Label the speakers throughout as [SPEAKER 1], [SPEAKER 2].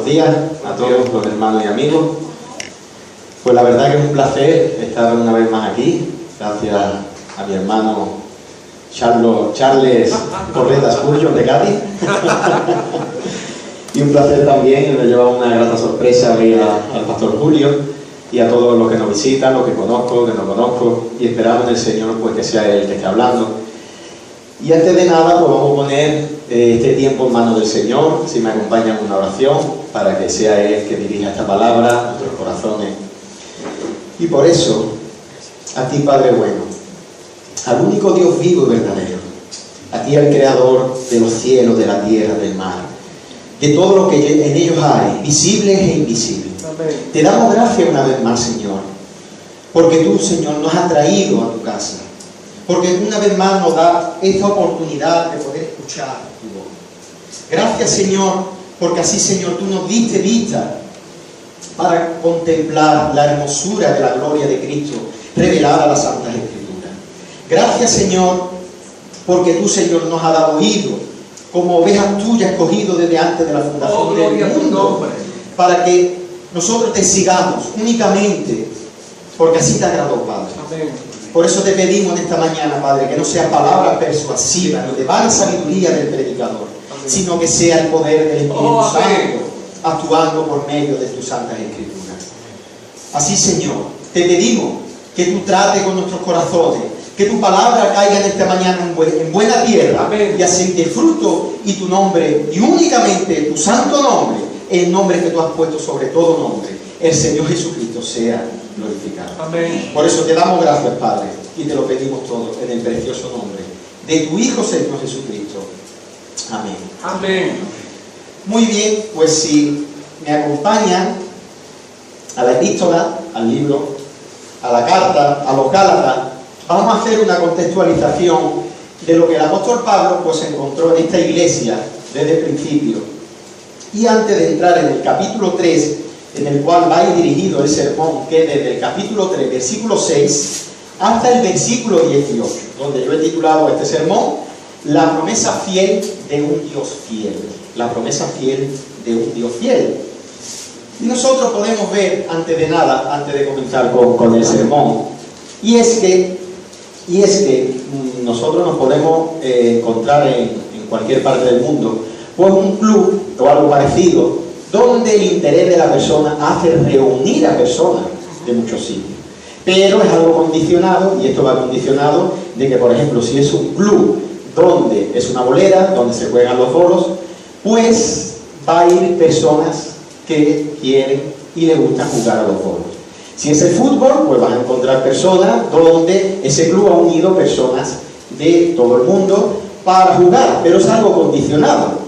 [SPEAKER 1] buenos días a todos los hermanos y amigos. Pues la verdad que es un placer estar una vez más aquí, gracias a mi hermano Charles Corretas Curcio de Cádiz. Y un placer también, me lleva una grata sorpresa ver al pastor Julio y a todos los que nos visitan, los que conozco, que no conozco, y esperamos en el Señor pues que sea Él que esté hablando. Y antes de nada, pues vamos a poner este tiempo en manos del Señor, si me acompañan en una oración, para que sea Él que dirija esta palabra a nuestros corazones. Y por eso, a ti, Padre bueno, al único Dios vivo y verdadero, a ti, al Creador de los cielos, de la tierra, del mar, de todo lo que en ellos hay, visibles e invisibles. Amén. Te damos gracias una vez más, Señor, porque tú, Señor, nos has traído a tu casa, porque una vez más nos da esta oportunidad de poder escuchar tu voz. Gracias, Señor, porque así, Señor, tú nos diste vista para contemplar la hermosura de la gloria de Cristo revelada a las Santas Escrituras. Gracias, Señor, porque tú, Señor, nos has dado oído como ovejas tuyas escogido desde antes de la fundación del mundo, para que nosotros te sigamos únicamente, porque así te agradó, Padre. Amén. Por eso te pedimos en esta mañana, Padre, que no sea palabra persuasiva ni de vana sabiduría del predicador, amén, sino que sea el poder del Espíritu Santo actuando por medio de tus santas Escrituras. Así, Señor, te pedimos que tú trates con nuestros corazones, que tu palabra caiga en esta mañana en buena tierra, amén, y así que fruto y tu nombre, y únicamente tu santo nombre, el nombre que tú has puesto sobre todo nombre, el Señor Jesucristo, sea glorificado. Amén. Por eso te damos gracias, Padre, y te lo pedimos todo en el precioso nombre de tu Hijo, Señor Jesucristo. Amén. Amén. Muy bien, pues si me acompañan a la epístola, al libro, a la carta, a los Gálatas, vamos a hacer una contextualización de lo que el apóstol Pablo pues encontró en esta iglesia desde el principio. Y antes de entrar en el capítulo 3, en el cual va a ir dirigido el sermón, que desde el capítulo 3, versículo 6, hasta el versículo 18, donde yo he titulado este sermón, La promesa fiel de un Dios fiel. La promesa fiel de un Dios fiel. Y nosotros podemos ver, antes de nada, antes de comenzar con el sermón, y es que nosotros nos podemos encontrar en cualquier parte del mundo, pues un club o algo parecido, donde el interés de la persona hace reunir a personas de muchos sitios. Pero es algo condicionado, y esto va condicionado de que, por ejemplo, si es un club donde es una bolera, donde se juegan los bolos, pues va a ir personas que quieren y les gusta jugar a los bolos. Si es el fútbol, pues van a encontrar personas donde ese club ha unido personas de todo el mundo para jugar, pero es algo condicionado.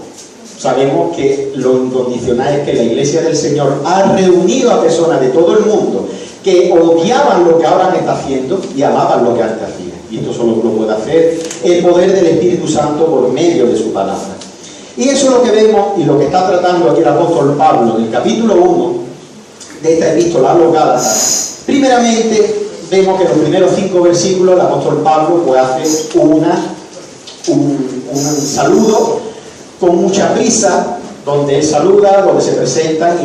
[SPEAKER 1] Sabemos que lo incondicional es que la iglesia del Señor ha reunido a personas de todo el mundo que odiaban lo que ahora está haciendo y amaban lo que antes hacía. Y esto solo lo puede hacer el poder del Espíritu Santo por medio de su palabra. Y eso es lo que vemos y lo que está tratando aquí el apóstol Pablo en el capítulo 1 de esta epístola a los Gálatas. Primeramente, vemos que en los primeros 5 versículos el apóstol Pablo pues hace un saludo con mucha prisa, donde él saluda, donde se presentan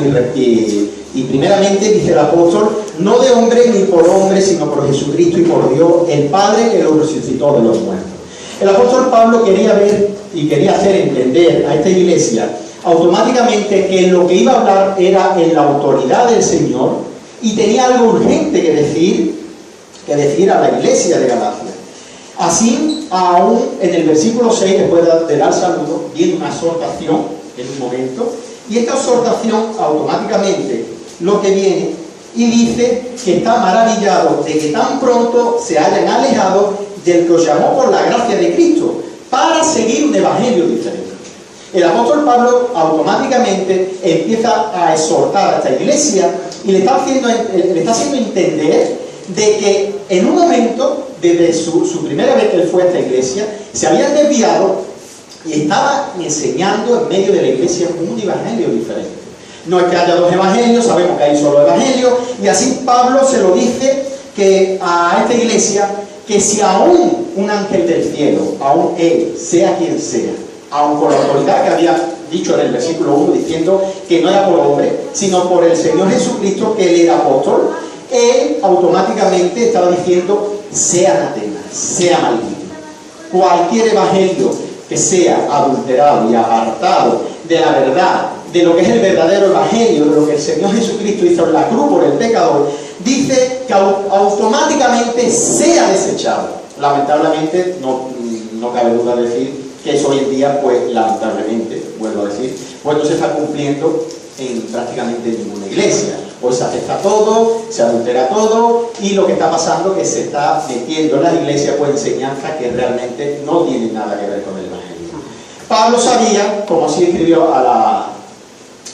[SPEAKER 1] y primeramente dice el apóstol, no de hombre ni por hombre, sino por Jesucristo y por Dios, el Padre que lo resucitó de los muertos. El apóstol Pablo quería ver y quería hacer entender a esta iglesia automáticamente que lo que iba a hablar era en la autoridad del Señor y tenía algo urgente que decir a la iglesia de Galacia. Así, aún en el versículo 6, después de dar saludo, viene una exhortación en un momento, y esta exhortación automáticamente lo que viene y dice que está maravillado de que tan pronto se hayan alejado del que os llamó por la gracia de Cristo para seguir un evangelio diferente. El apóstol Pablo automáticamente empieza a exhortar a esta iglesia y le está haciendo entender de que en un momento, desde su primera vez que él fue a esta iglesia, se habían desviado y estaba enseñando en medio de la iglesia un evangelio diferente. No es que haya 2 evangelios, sabemos que hay un solo evangelio, y así Pablo se lo dice que a esta iglesia, que si aún un ángel del cielo, aún él, sea quien sea, aun con la autoridad que había dicho en el versículo 1, diciendo que no era por hombre, sino por el Señor Jesucristo, que él era apóstol, él automáticamente estaba diciendo, sea anatema, sea maldito. Cualquier evangelio que sea adulterado y apartado de la verdad, de lo que es el verdadero evangelio, de lo que el Señor Jesucristo hizo en la cruz por el pecador, dice que automáticamente sea desechado. Lamentablemente, no cabe duda de decir que eso hoy en día, pues lamentablemente, vuelvo a decir, pues no se está cumpliendo en prácticamente ninguna iglesia. Hoy se acepta todo, se adultera todo, y lo que está pasando es que se está metiendo en las iglesias pues enseñanzas que realmente no tienen nada que ver con el evangelio. Pablo sabía, como así escribió a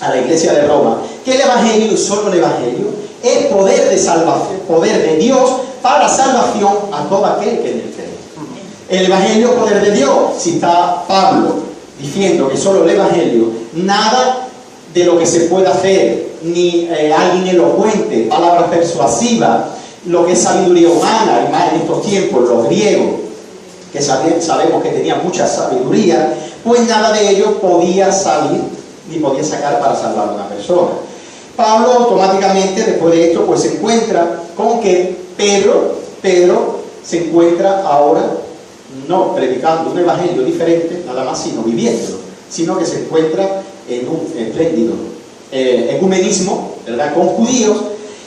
[SPEAKER 1] la iglesia de Roma, que el evangelio, y solo el evangelio, es poder de salvación, poder de Dios para salvación a todo aquel que en él cree. El evangelio es poder de Dios. Si está Pablo diciendo que solo el evangelio, nada de lo que se puede hacer, ni alguien elocuente, palabras persuasivas, lo que es sabiduría humana, y más en estos tiempos, los griegos, que sabemos que tenían mucha sabiduría, pues nada de ello podía salir, ni podía sacar para salvar a una persona. Pablo automáticamente, después de esto, pues se encuentra con que Pedro se encuentra ahora no predicando un evangelio diferente, nada más, sino viviéndolo, sino que se encuentra en un espléndido ecumenismo, ¿verdad?, con judíos,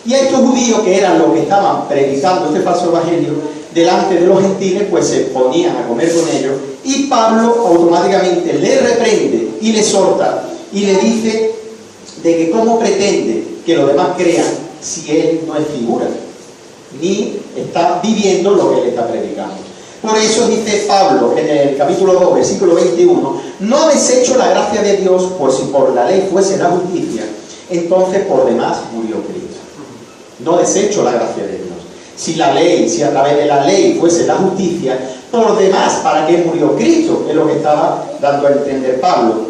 [SPEAKER 1] y a estos judíos, que eran los que estaban predicando este falso evangelio delante de los gentiles, pues se ponían a comer con ellos, y Pablo automáticamente le reprende y le exhorta y le dice de que cómo pretende que los demás crean si él no es figura, ni está viviendo lo que él está predicando. Por eso dice Pablo en el capítulo 2, versículo 21, no desecho la gracia de Dios, pues si por la ley fuese la justicia, entonces por demás murió Cristo. No desecho la gracia de Dios. Si a través de la ley fuese la justicia, por demás, ¿para qué murió Cristo? Es lo que estaba dando a entender Pablo.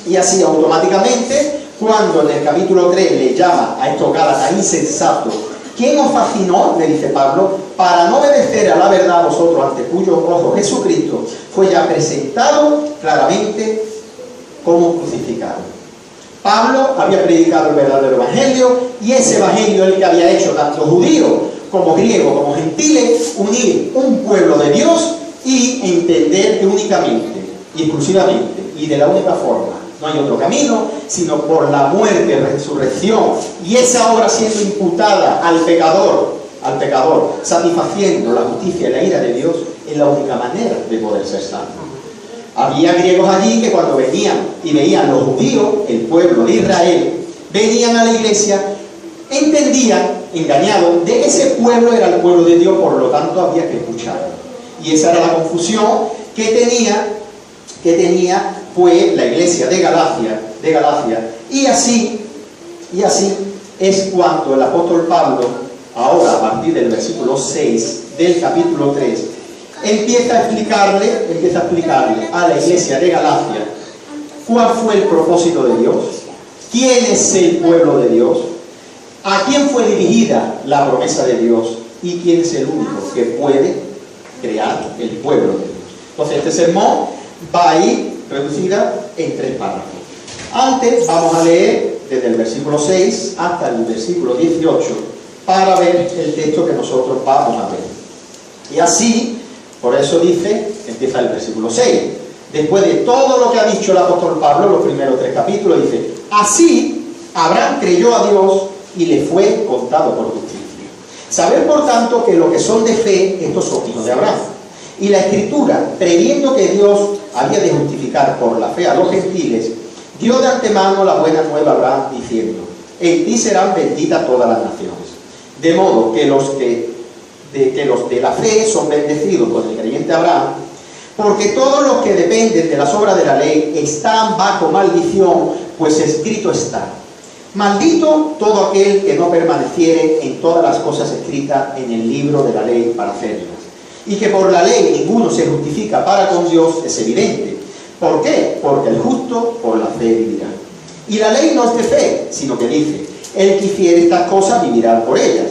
[SPEAKER 1] Y así automáticamente, cuando en el capítulo 3 le llama a estos gálatas insensatos, ¿quién os fascinó?, le dice Pablo, para no obedecer a la verdad vosotros, ante cuyos ojos Jesucristo fue ya presentado claramente como crucificado. Pablo había predicado el verdadero evangelio, y ese evangelio es el que había hecho tanto judíos como griegos como gentiles unir un pueblo de Dios y entender que únicamente y exclusivamente y de la única forma no hay otro camino sino por la muerte, resurrección, y esa obra siendo imputada al pecador, satisfaciendo la justicia y la ira de Dios, es la única manera de poder ser salvo. Había griegos allí que cuando venían y veían los judíos, el pueblo de Israel, venían a la iglesia, entendían, engañados, de que ese pueblo era el pueblo de Dios, por lo tanto había que escucharlo. Y esa era la confusión que tenía pues la iglesia de Galacia, y así es cuando el apóstol Pablo, ahora a partir del versículo 6 del capítulo 3, empieza a explicarle a la iglesia de Galacia cuál fue el propósito de Dios, quién es el pueblo de Dios, a quién fue dirigida la promesa de Dios y quién es el único que puede crear el pueblo de Dios. Entonces este sermón va a ir reducida en 3 párrafos. Antes vamos a leer desde el versículo 6 hasta el versículo 18 para ver el texto que nosotros vamos a ver. Y así, por eso dice, empieza el versículo 6. Después de todo lo que ha dicho el apóstol Pablo, los primeros 3 capítulos, dice: así Abraham creyó a Dios y le fue contado por justicia. Saber por tanto que lo que son de fe, estos son hijos de Abraham. Y la Escritura, previendo que Dios había de justificar por la fe a los gentiles, dio de antemano la buena nueva a Abraham, diciendo: en ti serán benditas todas las naciones. De modo que los de la fe son bendecidos con el creyente Abraham, porque todos los que dependen de las obras de la ley están bajo maldición, pues escrito está: maldito todo aquel que no permaneciere en todas las cosas escritas en el libro de la ley para hacerlas. Y que por la ley ninguno se justifica para con Dios es evidente. ¿Por qué? Porque el justo por la fe vivirá. Y la ley no es de fe, sino que dice: el que hiciere estas cosas vivirá por ellas.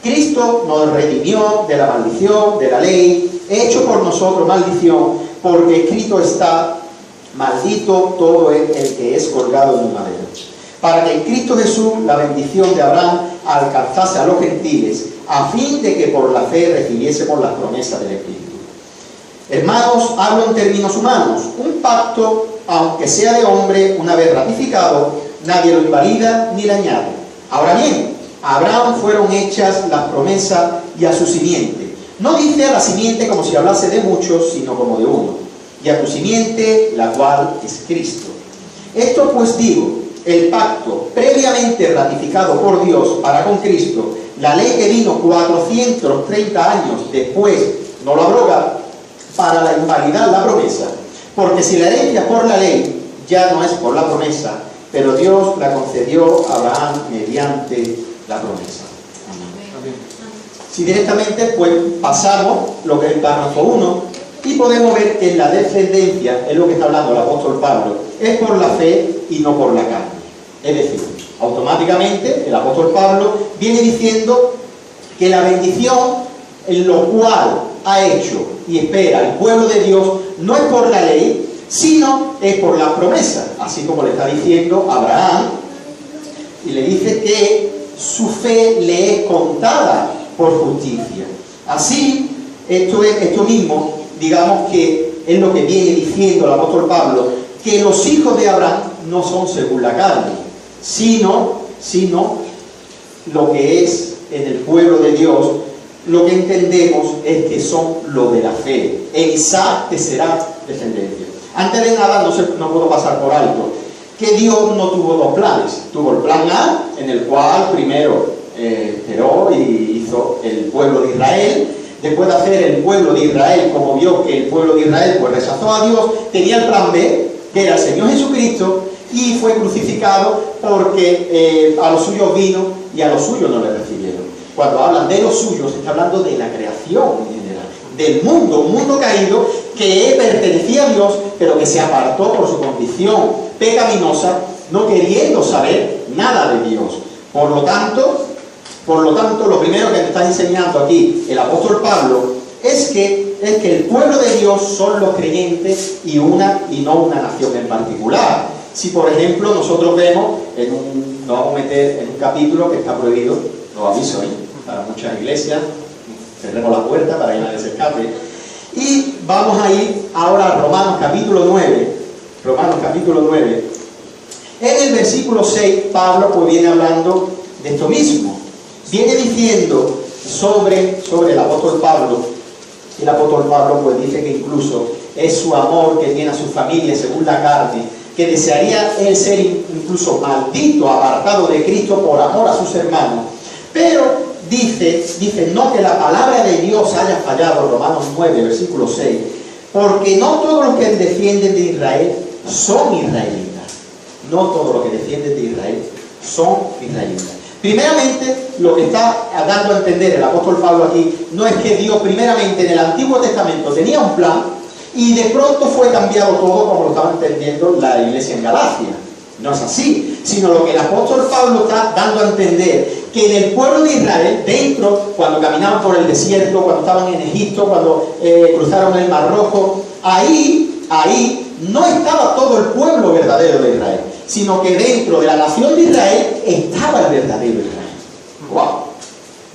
[SPEAKER 1] Cristo nos redimió de la maldición de la ley, hecho por nosotros maldición, porque escrito está:
[SPEAKER 2] maldito todo el que es colgado en un madero, para que en Cristo Jesús la bendición de Abraham alcanzase a los gentiles, a fin de que por la fe recibiésemos las promesas del Espíritu. Hermanos, hablo en términos humanos. Un pacto, aunque sea de hombre, una vez ratificado, nadie lo invalida ni le añade. Ahora bien, a Abraham fueron hechas las promesas y a su simiente. No dice a la simiente como si hablase de muchos, sino como de uno. Y a tu simiente, la cual es Cristo. Esto pues digo, el pacto previamente ratificado por Dios para con Cristo, la ley que vino 430 años después, no lo abroga para la invalidar la promesa, porque si la herencia por la ley ya no es por la promesa, pero Dios la concedió a Abraham mediante la promesa. Amén. Si directamente pues pasamos lo que es el párrafo 1 y podemos ver que en la descendencia, es lo que está hablando el apóstol Pablo, es por la fe y no por la carne. Es decir, automáticamente el apóstol Pablo viene diciendo que la bendición en lo cual ha hecho y espera el pueblo de Dios no es por la ley, sino es por la promesa, así como le está diciendo a Abraham, y le dice que su fe le es contada por justicia. Así, esto mismo, digamos que es lo que viene diciendo el apóstol Pablo, que los hijos de Abraham no son según la carne, sino lo que es en el pueblo de Dios. Lo que entendemos es que son lo de la fe. En Isaac te será descendencia. Antes de nada, no puedo pasar por alto que Dios no tuvo dos planes. Tuvo el plan A, en el cual primero esperó y hizo el pueblo de Israel. Después de hacer el pueblo de Israel, como vio que el pueblo de Israel pues rechazó a Dios, tenía el plan B, que era el Señor Jesucristo, y fue crucificado porque a los suyos vino y a los suyos no le recibieron. Cuando hablan de los suyos, se está hablando de la creación en general, del mundo, un mundo caído que pertenecía a Dios, pero que se apartó por su condición pecaminosa, no queriendo saber nada de Dios. Por lo tanto, lo primero que me está enseñando aquí el apóstol Pablo es que el pueblo de Dios son los creyentes y no una nación en particular. Si, por ejemplo, nosotros vemos, nos vamos a meter en un capítulo que está prohibido, lo aviso, para muchas iglesias, cerremos la puerta para que nadie se escape, y vamos a ir ahora a Romanos capítulo 9. Romanos capítulo 9. En el versículo 6, Pablo pues viene hablando de esto mismo. Viene diciendo sobre el apóstol Pablo. El apóstol Pablo pues dice que incluso es su amor que tiene a su familia según la carne, que desearía él ser incluso maldito, apartado de Cristo por amor a sus hermanos. Pero dice no que la palabra de Dios haya fallado, Romanos 9, versículo 6, porque no todos los que defienden de Israel son israelitas. No todos los que defienden de Israel son israelitas. Primeramente, lo que está dando a entender el apóstol Pablo aquí, no es que Dios primeramente en el Antiguo Testamento tenía un plan y de pronto fue cambiado todo como lo estaba entendiendo la iglesia en Galacia. No es así, sino lo que el apóstol Pablo está dando a entender, que en el pueblo de Israel, dentro, cuando caminaban por el desierto, cuando estaban en Egipto, cuando cruzaron el Mar Rojo, ahí no estaba todo el pueblo verdadero de Israel, sino que dentro de la nación de Israel estaba el verdadero Israel. ¡Wow!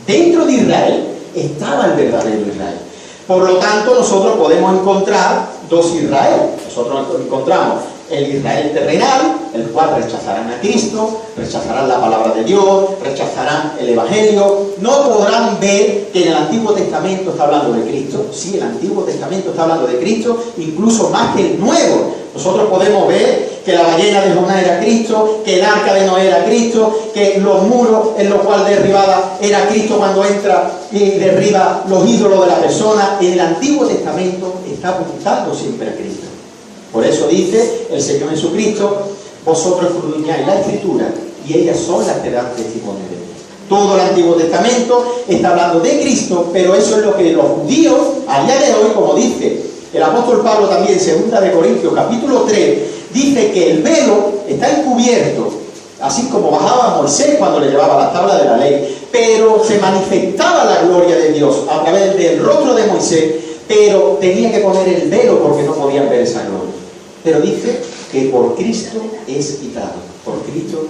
[SPEAKER 2] Dentro de Israel estaba el verdadero Israel. Por lo tanto, nosotros podemos encontrar dos Israel. Nosotros encontramos el Israel terrenal, el cual rechazarán a Cristo, rechazarán la palabra de Dios, rechazarán el Evangelio. No podrán ver que en el Antiguo Testamento está hablando de Cristo. Sí, el Antiguo Testamento está hablando de Cristo, incluso más que el Nuevo. Nosotros podemos ver que la ballena de Jonás era Cristo, que el arca de Noé era Cristo, que los muros en los cuales derribaba era Cristo cuando entra y derriba los ídolos de la persona. En el Antiguo Testamento está apuntando siempre a Cristo. Por eso dice el Señor Jesucristo, vosotros escudriñáis la Escritura y ellas son las que dan testimonio de mí. Todo el Antiguo Testamento está hablando de Cristo, pero eso es lo que los judíos a día de hoy, como dice el apóstol Pablo también en 2 de Corintios capítulo 3, dice que el velo está encubierto, así como bajaba Moisés cuando le llevaba la tabla de la ley, pero se manifestaba la gloria de Dios a través del rostro de Moisés, pero tenía que poner el velo porque no podían ver esa gloria. pero dice que por Cristo es quitado. Por Cristo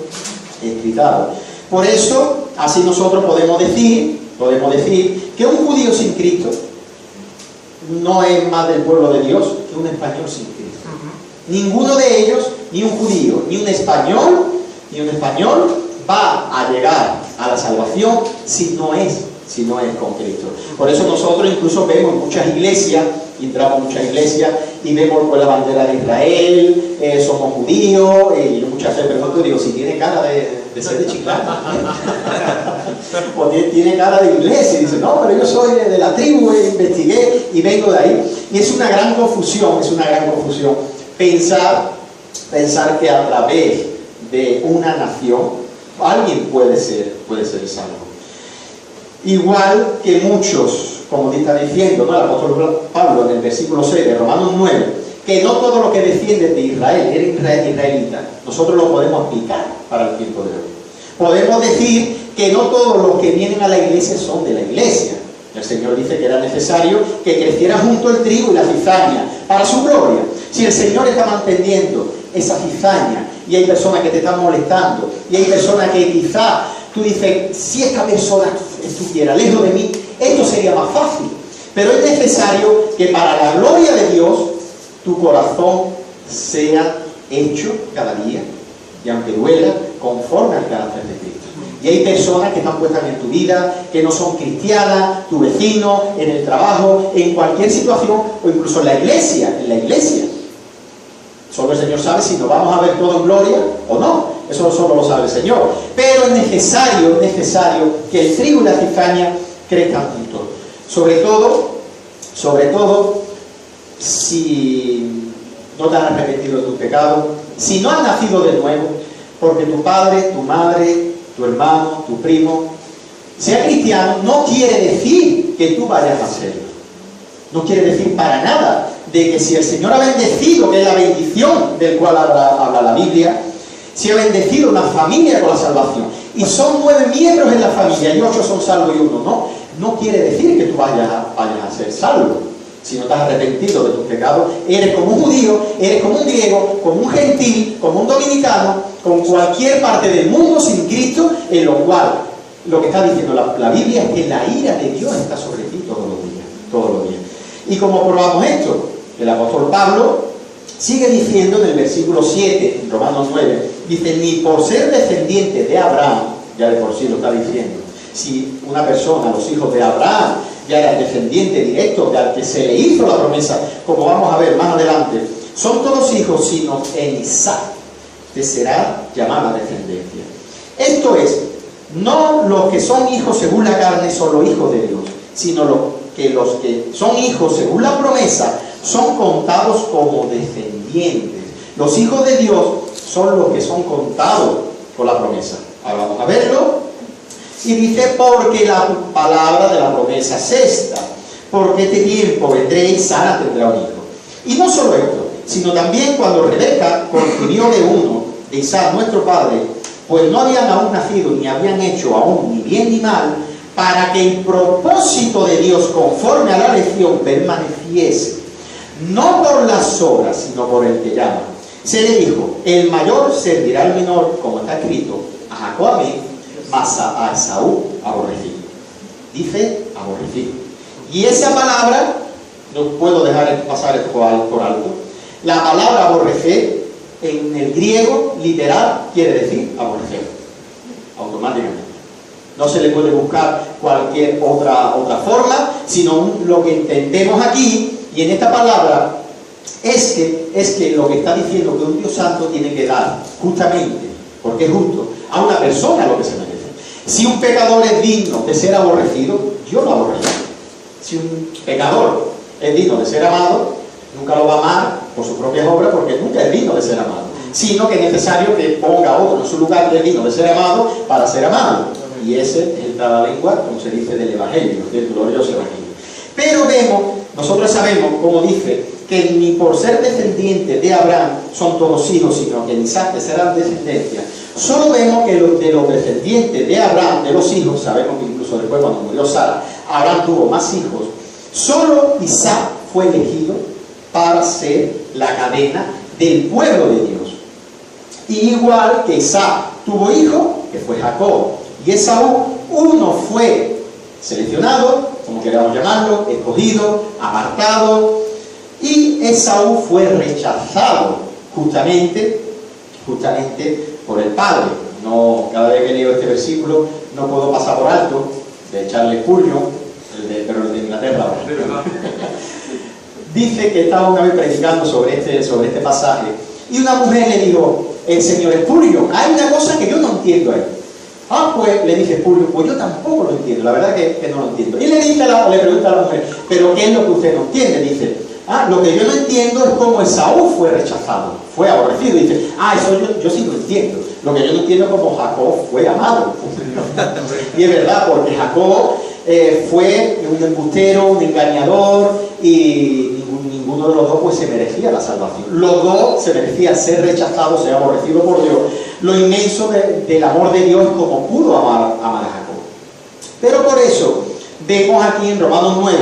[SPEAKER 2] es quitado. Por eso, así nosotros podemos decir que un judío sin Cristo no es más del pueblo de Dios que un español sin Cristo. Ninguno de ellos, ni un judío, ni un español, va a llegar a la salvación si no es con Cristo. Por eso nosotros incluso vemos muchas iglesias, entramos en muchas iglesias y vemos pues la bandera de Israel, somos judíos, y muchas veces pregunto, digo, si tiene cara de ser de Chiclana, o tiene cara de iglesia, y dice, no, pero yo soy de la tribu, investigué y vengo de ahí. Y es una gran confusión, pensar que a través de una nación alguien puede ser salvo. Igual que muchos, como está diciendo, ¿no?, el apóstol Pablo en el versículo 6 de Romanos 9, que no todo lo que defiende de Israel era israelita. Nosotros lo podemos aplicar para el tiempo de hoy. Podemos decir que no todos los que vienen a la iglesia son de la iglesia. El Señor dice que era necesario que creciera junto el trigo y la cizaña para su gloria. Si el Señor está manteniendo esa cizaña y hay personas que te están molestando y hay personas que quizá tú dices, si esta persona estuviera lejos de mí, esto sería más fácil. Pero es necesario que para la gloria de Dios tu corazón sea hecho cada día, y aunque duela, conforme al carácter de Cristo. Y hay personas que están puestas en tu vida, que no son cristianas, tu vecino, en el trabajo, en cualquier situación, o incluso en la iglesia. Solo el Señor sabe si nos vamos a ver todo en gloria o no. Eso solo lo sabe el Señor. Pero es necesario que el trigo y la cizaña crezcan juntos. Sobre todo, si no te has arrepentido de tu pecado, si no has nacido de nuevo, porque tu padre, tu madre, tu hermano, tu primo, sea cristiano, no quiere decir que tú vayas a serlo. No quiere decir para nada de que si el Señor ha bendecido, que es la bendición del cual habla la Biblia, si ha bendecido una familia con la salvación, y son 9 miembros en la familia, y 8 son salvos y uno no quiere decir que tú vayas a ser salvo. Si no te has arrepentido de tus pecados, eres como un judío, eres como un griego, como un gentil, como un dominicano, con cualquier parte del mundo sin Cristo, en lo cual, lo que está diciendo la Biblia es que la ira de Dios está sobre ti todos los días. ¿Y cómo probamos esto? El apóstol Pablo sigue diciendo en el versículo 7, en Romanos 9, dice, ni por ser descendiente de Abraham, ya de por sí lo está diciendo, si una persona, los hijos de Abraham, ya era descendiente directo, al que se le hizo la promesa, como vamos a ver más adelante, son todos hijos, sino en Isaac te será llamada descendencia. Esto es, no los que son hijos según la carne son los hijos de Dios, sino los que son hijos según la promesa son contados como descendientes. Los hijos de Dios son los que son contados con la promesa. Ahora vamos a verlo. Y dice, porque la palabra de la promesa es esta, porque este tiempo vendré y Sara tendrá un hijo. Y no solo esto, sino también cuando Rebeca concibió de uno, de Isaac nuestro padre, pues no habían aún nacido, ni habían hecho aún ni bien ni mal, para que el propósito de Dios conforme a la elección permaneciese, no por las obras, sino por el que llama. Se le dijo, el mayor servirá al menor, como está escrito, a Jacob amé, mas a Esaú aborrecido. Dice aborrecido. Y esa palabra, no puedo dejar pasar esto por alto, la palabra aborrecer en el griego literal quiere decir aborrecer, automáticamente. No se le puede buscar cualquier otra forma, sino lo que entendemos aquí, y en esta palabra, es que lo que está diciendo que un Dios santo tiene que dar, justamente, porque es justo, a una persona lo que se merece. Si un pecador es digno de ser aborrecido, Dios lo aborrece. Si un pecador es digno de ser amado, nunca lo va a amar por sus propias obras, porque nunca es digno de ser amado, sino que es necesario que ponga a otro en su lugar, que es digno de ser amado, para ser amado. Y ese es el trabalengua, como se dice, del Evangelio, del glorioso Evangelio. Pero nosotros sabemos, como dice, que ni por ser descendientes de Abraham son todos hijos, sino que en Isaac serán descendencia. Solo vemos que de los descendientes de Abraham, de los hijos, sabemos que incluso después cuando murió Sara, Abraham tuvo más hijos. Solo Isaac fue elegido para ser la cadena del pueblo de Dios. Y igual que Isaac tuvo hijo, que fue Jacob, y Esaú, uno fue seleccionado, como queramos llamarlo, escogido, apartado, y Esaú fue rechazado justamente por el padre. No, cada vez que leo este versículo no puedo pasar por alto de Charles Spurgeon, pero el de Inglaterra. Dice que estaba una vez predicando sobre este pasaje y una mujer le dijo: el señor Spurgeon, hay una cosa que yo no entiendo ahí. Pues le dije Spurgeon, pues yo tampoco lo entiendo, la verdad que no lo entiendo. Y le pregunta a la mujer, ¿pero qué es lo que usted no entiende? Dice: lo que yo no entiendo es cómo Esaú fue rechazado, fue aborrecido. Y dice: eso yo sí lo entiendo. Lo que yo no entiendo es cómo Jacob fue amado. Y es verdad, porque Jacob fue un embustero, un engañador, y ninguno de los dos pues se merecía la salvación. Los dos se merecían ser rechazados, ser aborrecidos por Dios. Lo inmenso del amor de Dios es como pudo amar a Jacob. Pero por eso vemos aquí en Romanos 9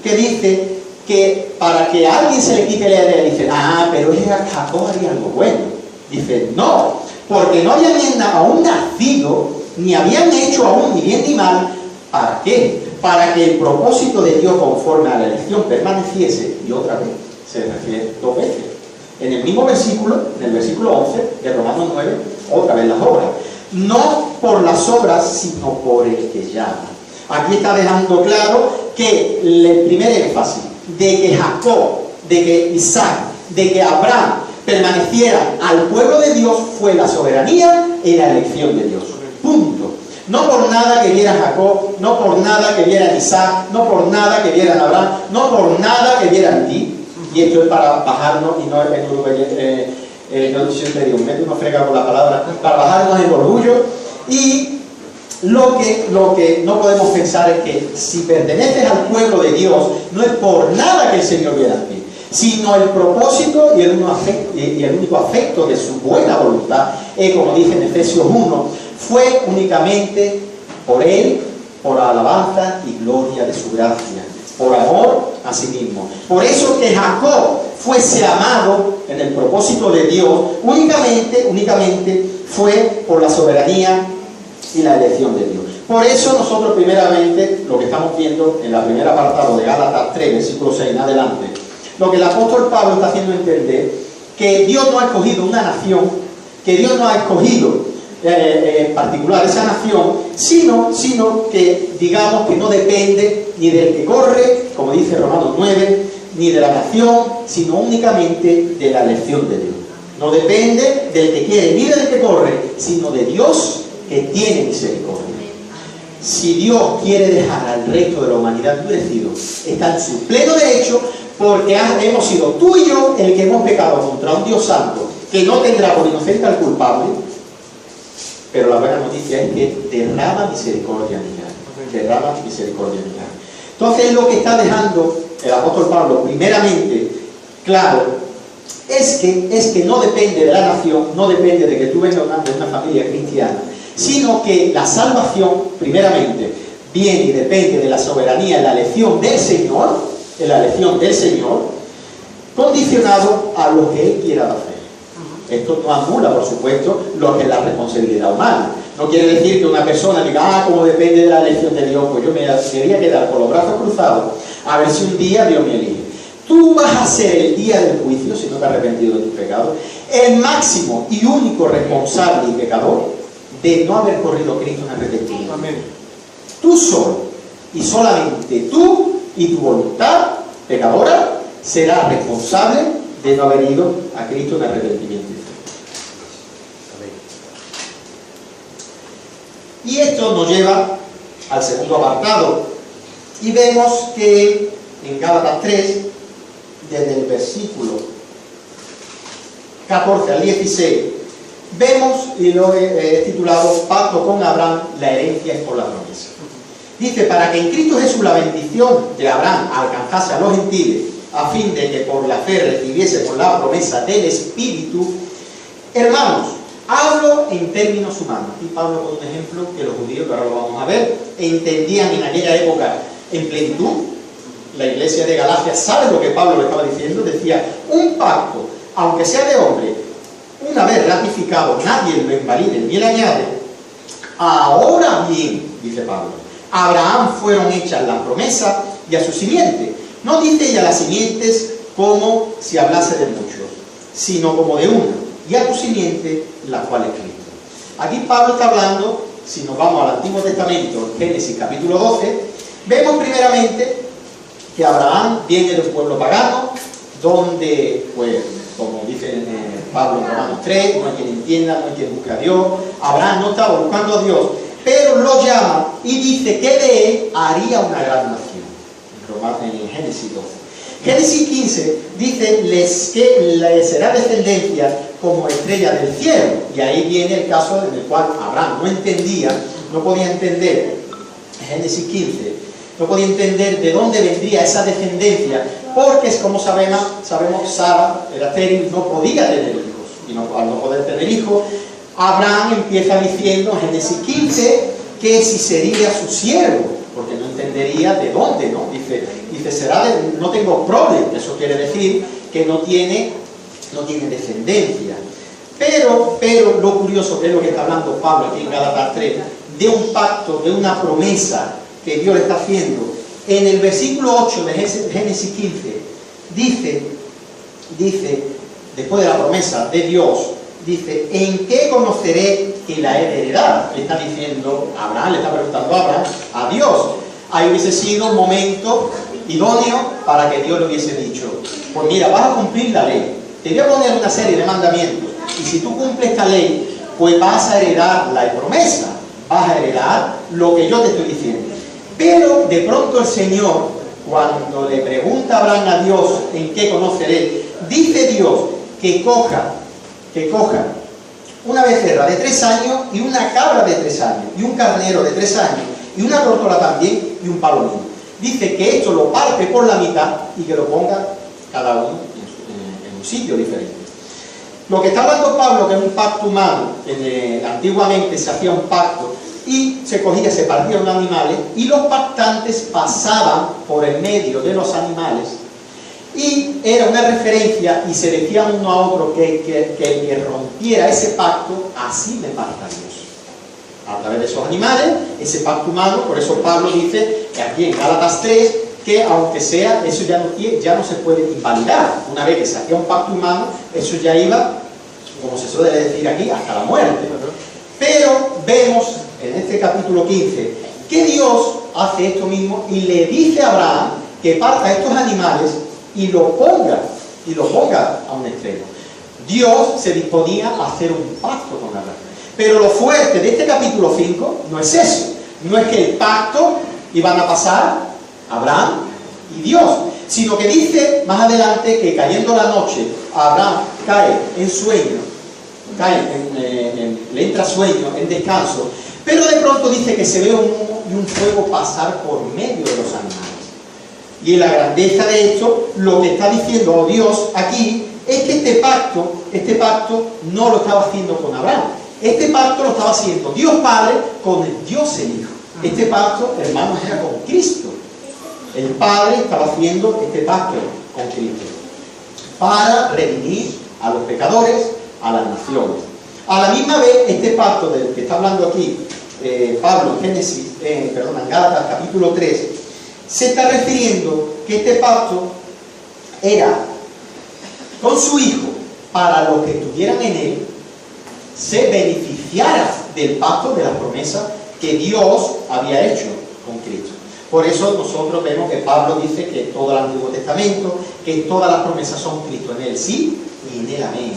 [SPEAKER 2] que dice que para que a alguien se le quite la idea, dice: pero Jacob haría algo bueno. Dice: no, porque no habían aún nacido, ni habían hecho aún ni bien ni mal. ¿Para qué? Para que el propósito de Dios conforme a la elección permaneciese. Y otra vez, se refiere dos veces. En el mismo versículo, en el versículo 11 de Romanos 9, otra vez las obras. No por las obras, sino por el que llama. Aquí está dejando claro que el primer énfasis de que Jacob, de que Isaac, de que Abraham permanecieran al pueblo de Dios fue la soberanía y la elección de Dios. Punto. No por nada que vieran Jacob, no por nada que vieran Isaac, no por nada que vieran Abraham, no por nada que vieran ti. Y esto es para bajarnos, y no es yo siempre digo, meto una frega con la palabra, para bajarnos el orgullo. Y lo que no podemos pensar es que si perteneces al pueblo de Dios, no es por nada que el Señor viera a ti, sino el propósito y el único afecto de su buena voluntad, como dice en Efesios 1, fue únicamente por Él, por la alabanza y gloria de su gracia, por amor a sí mismo. Por eso que Jacob fuese amado en el propósito de Dios, únicamente fue por la soberanía y la elección de Dios. Por eso nosotros primeramente, lo que estamos viendo en la primera apartado de Gálatas 3, versículo 6 en adelante, lo que el apóstol Pablo está haciendo entender, que Dios no ha escogido una nación, que Dios no ha escogido en particular esa nación, sino que digamos que no depende ni del que corre, como dice Romanos 9, ni de la nación, sino únicamente de la elección de Dios. No depende del que quiere ni del que corre, sino de Dios que tiene misericordia. Si Dios quiere dejar al resto de la humanidad endurecido, está en su pleno derecho, porque hemos sido tú y yo el que hemos pecado contra un Dios santo que no tendrá por inocente al culpable. Pero la buena noticia es que derrama misericordia derrama misericordia. Entonces lo que está dejando el apóstol Pablo primeramente claro es que no depende de la nación, no depende de que tú vengas de una familia cristiana, sino que la salvación primeramente viene y depende de la soberanía, la elección del Señor, condicionado a lo que Él quiera hacer. Esto no anula, por supuesto, lo que es la responsabilidad humana. No quiere decir que una persona diga: como depende de la elección de Dios, pues yo me quería quedar con los brazos cruzados a ver si un día Dios me elige. Tú vas a ser el día del juicio, si no te has arrepentido de tus pecados, el máximo y único responsable y pecador de no haber corrido a Cristo en arrepentimiento. Amén. Tú solo y solamente tú y tu voluntad pecadora serás responsable de no haber ido a Cristo en arrepentimiento. Y esto nos lleva al segundo apartado. Y vemos que en Gálatas 3, desde el versículo 14 al 16, vemos, y lo he titulado Pacto con Abraham, la herencia es por la promesa. Dice: para que en Cristo Jesús la bendición de Abraham alcanzase a los gentiles, a fin de que por la fe recibiésemos la promesa del Espíritu. Hermanos, hablo en términos humanos. Y Pablo pone un ejemplo que los judíos, que ahora lo vamos a ver, entendían en aquella época en plenitud. La iglesia de Galacia sabe lo que Pablo le estaba diciendo. Decía: un pacto aunque sea de hombre, una vez ratificado, nadie lo invalide ni le añade. Ahora bien, dice Pablo, a Abraham fueron hechas las promesas y a su simiente. No dice ella las simientes como si hablase de muchos, sino como de una, y a tu simiente, la cual es Cristo. Aquí Pablo está hablando, si nos vamos al Antiguo Testamento, Génesis capítulo 12, vemos primeramente que Abraham viene de un pueblo pagano, donde, pues, como dice Pablo en Romanos 3, no hay quien entienda, no hay quien busque a Dios. Abraham no estaba buscando a Dios, pero lo llama y dice que de él haría una gran nación. En Génesis 12. Génesis 15 dice que le será descendencia como estrella del cielo. Y ahí viene el caso en el cual Abraham no entendía, no podía entender, Génesis 15, no podía entender de dónde vendría esa descendencia, porque como sabemos, Sara era estéril, no podía tener hijos. Y al no poder tener hijos, Abraham empieza diciendo en Génesis 15 que si sería su siervo, porque no entendería de dónde, ¿no? Dice no tengo problema, eso quiere decir que no tiene descendencia. Pero lo curioso, que es lo que está hablando Pablo aquí en Gálatas 3, de un pacto, de una promesa que Dios le está haciendo. En el versículo 8 de Génesis 15, dice, después de la promesa de Dios, dice, ¿en qué conoceré que la he de heredar? Le está diciendo Abraham, le está preguntando a Abraham, a Dios. Ahí hubiese sido un momento idóneo para que Dios le hubiese dicho, pues mira, vas a cumplir la ley, te voy a poner una serie de mandamientos, y si tú cumples esta ley, pues vas a heredar la promesa, vas a heredar lo que yo te estoy diciendo. Pero de pronto el Señor, cuando le pregunta a Abraham a Dios en qué conoceré, dice Dios que coja una becerra de 3 años y una cabra de 3 años y un carnero de 3 años y una tórtola también y un palomino. Dice que esto lo parte por la mitad y que lo ponga cada uno en un sitio diferente. Lo que está hablando Pablo, que es un pacto humano, antiguamente se hacía un pacto y se partían los animales y los pactantes pasaban por el medio de los animales y era una referencia y se decían uno a otro que el que rompiera ese pacto, así me parta Dios. A través de esos animales, ese pacto humano, por eso Pablo dice que aquí en Gálatas 3, que aunque sea, eso ya no se puede invalidar. Una vez que se hacía un pacto humano, eso ya iba, como se suele decir aquí, hasta la muerte. Pero vemos en este capítulo 15 que Dios hace esto mismo y le dice a Abraham que parta estos animales y lo ponga a un extremo. Dios se disponía a hacer un pacto con Abraham. Pero lo fuerte de este capítulo 5 no es eso. No es que el pacto iban a pasar Abraham y Dios, sino que dice más adelante que cayendo la noche, Abraham cae en sueño, le entra sueño, en descanso, pero de pronto dice que se ve un humo y un fuego pasar por medio de los animales. Y en la grandeza de esto, lo que está diciendo Dios aquí es que este pacto no lo estaba haciendo con Abraham. Este pacto lo estaba haciendo Dios Padre con el Dios el Hijo. Este pacto, hermanos, era con Cristo. El Padre estaba haciendo este pacto con Cristo para redimir a los pecadores, a las naciones. A la misma vez, este pacto del que está hablando aquí Pablo en Gálatas capítulo 3, se está refiriendo que este pacto era con su Hijo para los que estuvieran en él se beneficiara del pacto, de las promesas que Dios había hecho con Cristo. Por eso nosotros vemos que Pablo dice que todo el Antiguo Testamento, que todas las promesas son Cristo, en él sí y en él amén.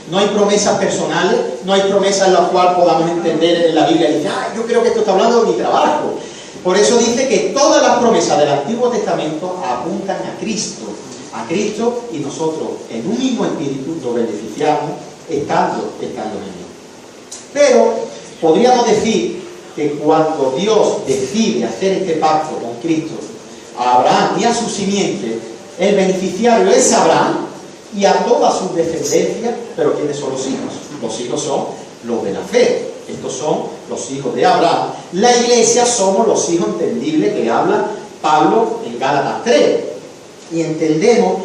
[SPEAKER 2] No hay promesas personales, no hay promesas en las cuales podamos entender en la Biblia y decir, yo creo que esto está hablando de mi trabajo. Por eso dice que todas las promesas del Antiguo Testamento apuntan a Cristo, y nosotros en un mismo espíritu nos beneficiamos estando en él. Pero podríamos decir que cuando Dios decide hacer este pacto con Cristo, a Abraham y a su simiente, el beneficiario es Abraham y a toda su descendencia. Pero ¿quiénes son los hijos? Los hijos son los de la fe. Estos son los hijos de Abraham. La iglesia somos los hijos entendibles que habla Pablo en Gálatas 3. Y entendemos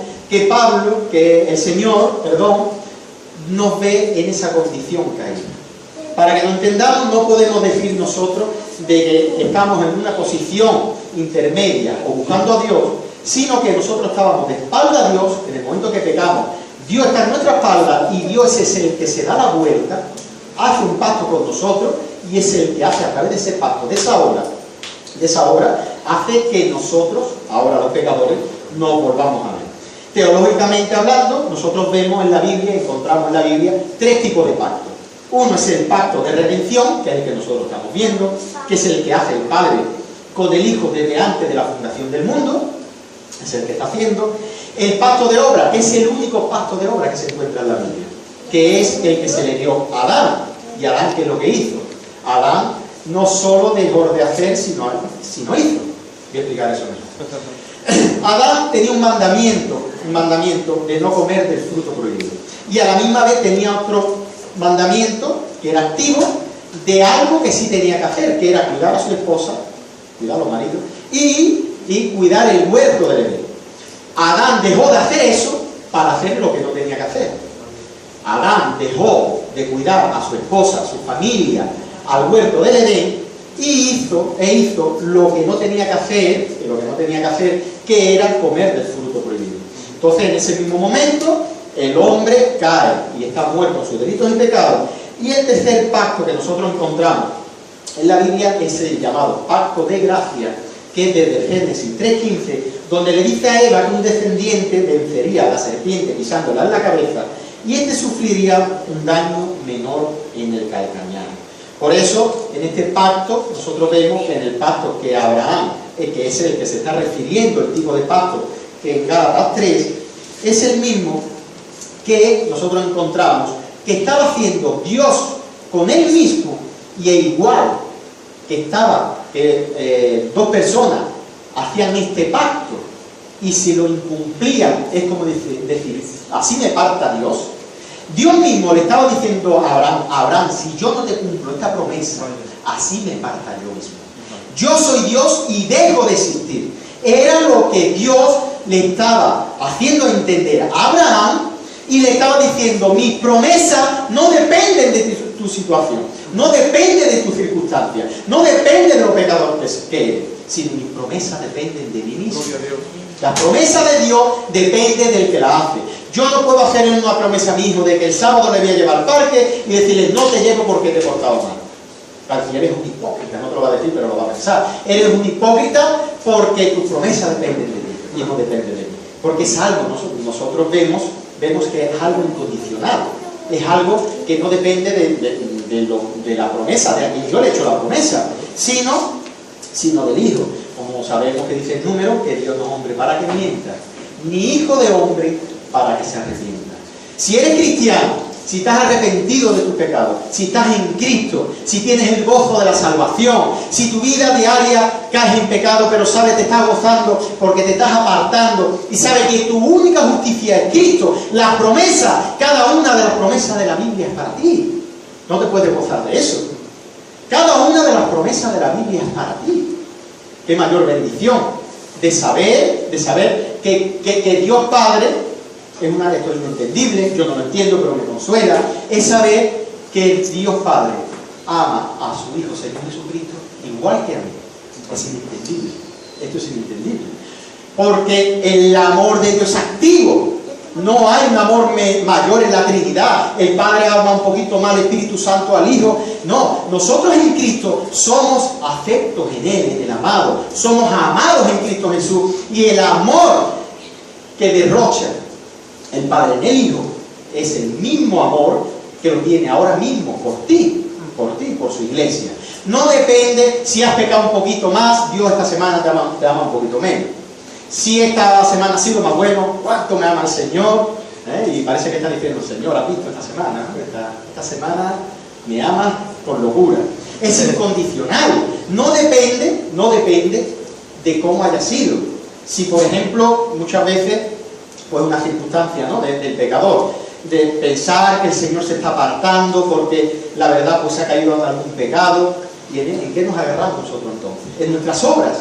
[SPEAKER 2] que el Señor, nos ve en esa condición caída. Para que lo entendamos, no podemos decir nosotros de que estamos en una posición intermedia o buscando a Dios, sino que nosotros estábamos de espalda a Dios en el momento que pecamos. Dios está en nuestra espalda y Dios es el que se da la vuelta, hace un pacto con nosotros y es el que hace a través de ese pacto, de esa obra, hace que nosotros, ahora los pecadores, nos volvamos a ver. Teológicamente hablando, nosotros vemos en la Biblia, encontramos en la Biblia tres tipos de pactos. Uno es el pacto de redención, que es el que nosotros estamos viendo, que es el que hace el Padre con el Hijo desde antes de la fundación del mundo, es el que está haciendo. El pacto de obra, que es el único pacto de obra que se encuentra en la Biblia, que es el que se le dio a Adán. ¿Y Adán qué es lo que hizo? Adán no solo dejó de hacer, sino hizo. Voy a explicar eso mejor. Adán tenía un mandamiento de no comer del fruto prohibido. Y a la misma vez tenía otro mandamiento, que era activo, de algo que sí tenía que hacer, que era cuidar a su esposa, cuidar a los maridos, y cuidar el huerto del Edén. Adán dejó de hacer eso para hacer lo que no tenía que hacer. Adán dejó de cuidar a su esposa, a su familia, al huerto del Edén, y hizo lo que no tenía que hacer, que era comer del fruto prohibido. Entonces, en ese mismo momento, el hombre cae y está muerto en sus delitos y pecados. Y el tercer pacto que nosotros encontramos en la Biblia es el llamado pacto de gracia, que es desde Génesis 3:15, donde le dice a Eva que un descendiente vencería a la serpiente pisándola en la cabeza y este sufriría un daño menor en el calcañar. Por eso, en este pacto, nosotros vemos que en el pacto que Abraham, que es el que se está refiriendo, el tipo de pacto que en Gálatas 3, es el mismo que nosotros encontramos que estaba haciendo Dios con él mismo, y es igual que dos personas hacían este pacto y si lo incumplían, es como decir, así me parta Dios. Dios mismo le estaba diciendo a Abraham, si yo no te cumplo esta promesa, así me parta yo mismo. Yo soy Dios y dejo de existir. Era lo que Dios le estaba haciendo entender a Abraham, y le estaba diciendo, mis promesas no dependen de tu situación, no depende de tus circunstancias, no depende de los pecador que eres, sino mis promesas dependen de mí mismo. La promesa de Dios depende del que la hace. Yo no puedo hacer una promesa a mi hijo de que el sábado le voy a llevar al parque y decirle, no te llevo porque te he portado mal. Claro, si eres un hipócrita, no te lo va a decir, pero lo va a pensar. Eres un hipócrita porque tus promesas dependen de mí y no dependen de mí. Porque es algo, nosotros vemos que es algo incondicional, es algo que no depende de la promesa, de a quien yo le he hecho la promesa, sino del Hijo. Como sabemos que dice el número, que Dios no es hombre para que mienta, ni hijo de hombre para que se arrepienta. Si eres cristiano, si estás arrepentido de tus pecados, si estás en Cristo, si tienes el gozo de la salvación, si tu vida diaria caes en pecado, pero sabes, te estás gozando porque te estás apartando y sabes que tu única justicia es Cristo, las promesas, cada una de las promesas de la Biblia es para ti. No te puedes gozar de eso. Cada una de las promesas de la Biblia es para ti. Qué mayor bendición de saber que Dios Padre, esto es inentendible, yo no lo entiendo, pero me consuela, es saber que Dios Padre ama a su Hijo Señor Jesucristo igual que a mí. Es inentendible. Esto es inentendible. Porque el amor de Dios es activo. No hay un amor mayor en la Trinidad. El Padre ama un poquito más al Espíritu Santo al Hijo. No, nosotros en Cristo somos afectos en Él, en el amado. Somos amados en Cristo Jesús. Y el amor que derrocha el Padre en el Hijo es el mismo amor que lo tiene ahora mismo por ti, por su iglesia. No depende si has pecado un poquito más, Dios esta semana te ama un poquito menos. Si esta semana ha sido más bueno, ¿cuánto me ama el Señor? Y parece que está diciendo, Señor, ¿has visto esta semana? Esta semana me ama con locura. Es incondicional. No depende de cómo haya sido. Si, por ejemplo, muchas veces, pues una circunstancia, ¿no?, del pecador, de pensar que el Señor se está apartando porque la verdad pues se ha caído en algún pecado. ¿Y en qué nos agarramos nosotros entonces? En nuestras obras.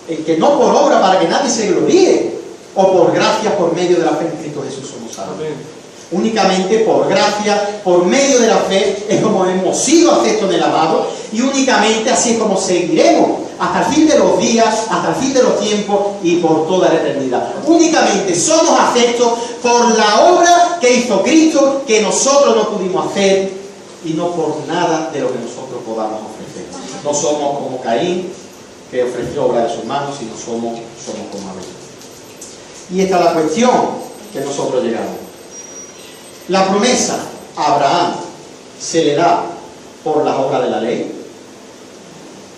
[SPEAKER 2] En que no por obra para que nadie se gloríe, o por gracia, por medio de la fe en Cristo Jesús somos salvos. Únicamente por gracia, por medio de la fe, es como hemos sido afectos en el amado, y únicamente así es como seguiremos hasta el fin de los días, hasta el fin de los tiempos y por toda la eternidad. Únicamente somos afectos por la obra que hizo Cristo, que nosotros no pudimos hacer, y no por nada de lo que nosotros podamos ofrecer. No somos como Caín, que ofreció obra de sus manos, sino somos como Abel. Y esta es la cuestión que nosotros llegamos. La promesa a Abraham se le da por las obras de la ley.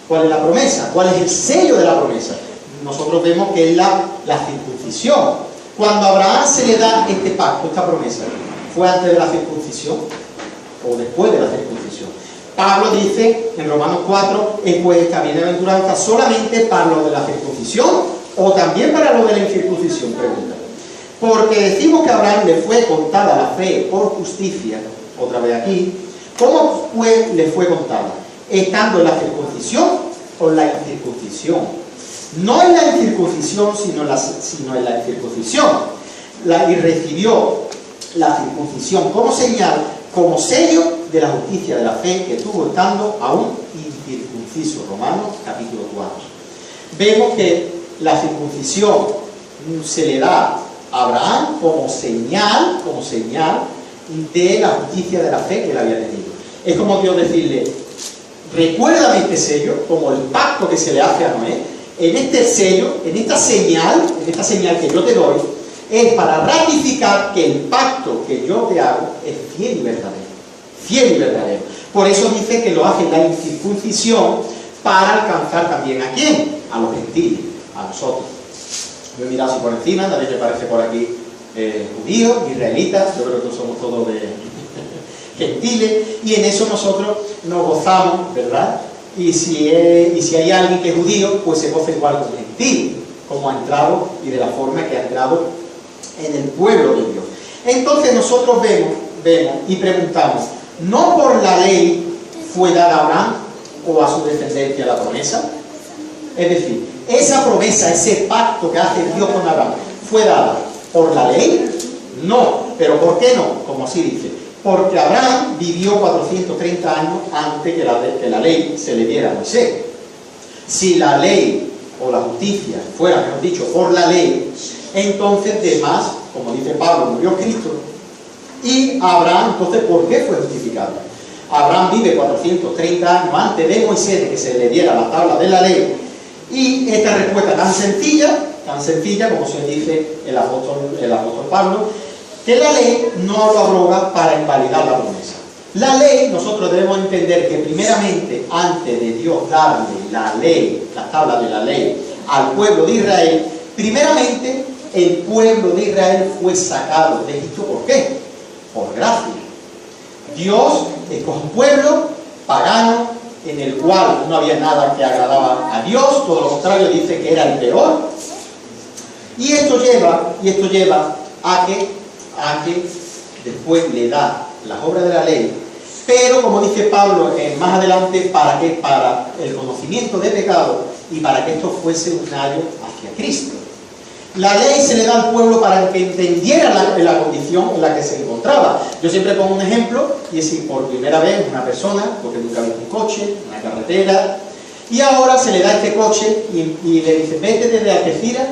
[SPEAKER 2] ¿Cuál es la promesa? ¿Cuál es el sello de la promesa? Nosotros vemos que es la circuncisión. Cuando a Abraham se le da este pacto, esta promesa, ¿fue antes de la circuncisión o después de la circuncisión? Pablo dice en Romanos 4, pues esta bienaventuranza solamente para lo de la circuncisión o también para lo de la incircuncisión, pregunta. Porque decimos que a Abraham le fue contada la fe por justicia, otra vez aquí. ¿Cómo le fue contada? ¿Estando en la circuncisión o en la incircuncisión? No en la incircuncisión, sino en la incircuncisión. Y recibió la circuncisión como señal, como sello de la justicia de la fe que tuvo estando aún incircunciso. Romanos capítulo 4. Vemos que la circuncisión se le da a Abraham como señal de la justicia de la fe que él había tenido. Es como Dios decirle: recuérdame este sello, como el pacto que se le hace a Noé. En este sello, en esta señal que yo te doy, es para ratificar que el pacto que yo te hago es fiel y verdadero. Fiel y verdadero. Por eso dice que lo hace en la incircuncisión para alcanzar también ¿a quién? A los gentiles, a nosotros. Yo he mirado así por encima, nadie me parece por aquí judíos, israelitas, yo creo que somos todos de gentiles, y en eso nosotros nos gozamos, ¿verdad? Y si hay alguien que es judío, pues se goza igual que un gentil, como ha entrado y de la forma que ha entrado en el pueblo de Dios. Entonces nosotros vemos y preguntamos: ¿no por la ley fue dada a Abraham o a su descendencia la promesa? Es decir, esa promesa, ese pacto que hace Dios con Abraham, ¿fue dada por la ley? No. ¿Pero por qué no? Como así dice: porque Abraham vivió 430 años antes que la ley se le diera a Moisés. Si la ley o la justicia fuera, mejor dicho, por la ley, entonces de más, como dice Pablo, murió Cristo. Y Abraham, entonces, ¿por qué fue justificado? Abraham vive 430 años antes de Moisés, de que se le diera la tabla de la ley. Y esta respuesta tan sencilla como se dice el apóstol Pablo, que la ley no lo abroga para invalidar la promesa. La ley, nosotros debemos entender que primeramente, antes de Dios darle la ley, la tabla de la ley, al pueblo de Israel, primeramente el pueblo de Israel fue sacado de Egipto. ¿Por qué? Por gracia. Dios escoge un pueblo pagano, en el cual no había nada que agradaba a Dios, todo lo contrario, dice que era el peor. Y esto lleva a que después le da las obras de la ley, pero como dice Pablo más adelante, ¿para qué? Para el conocimiento de pecado y para que esto fuese un ayo hacia Cristo. La ley se le da al pueblo para que entendiera la condición en la que se encontraba. Yo siempre pongo un ejemplo, y es si por primera vez una persona, porque nunca ha visto un coche, una carretera, y ahora se le da este coche y le dice: vete desde Algeciras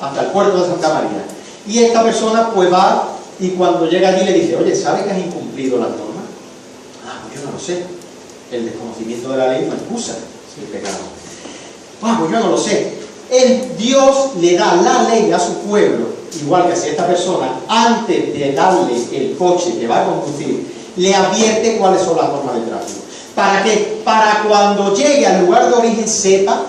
[SPEAKER 2] hasta el puerto de Santa María. Y esta persona pues va, y cuando llega allí le dice: oye, ¿sabes que has incumplido las normas? Ah, pues yo no lo sé. El desconocimiento de la ley no excusa el pecado. Ah, pues yo no lo sé. Dios le da la ley a su pueblo, igual que a esta persona, antes de darle el coche que va a conducir, le advierte cuáles son las normas de tráfico. ¿Para qué? Para cuando llegue al lugar de origen sepa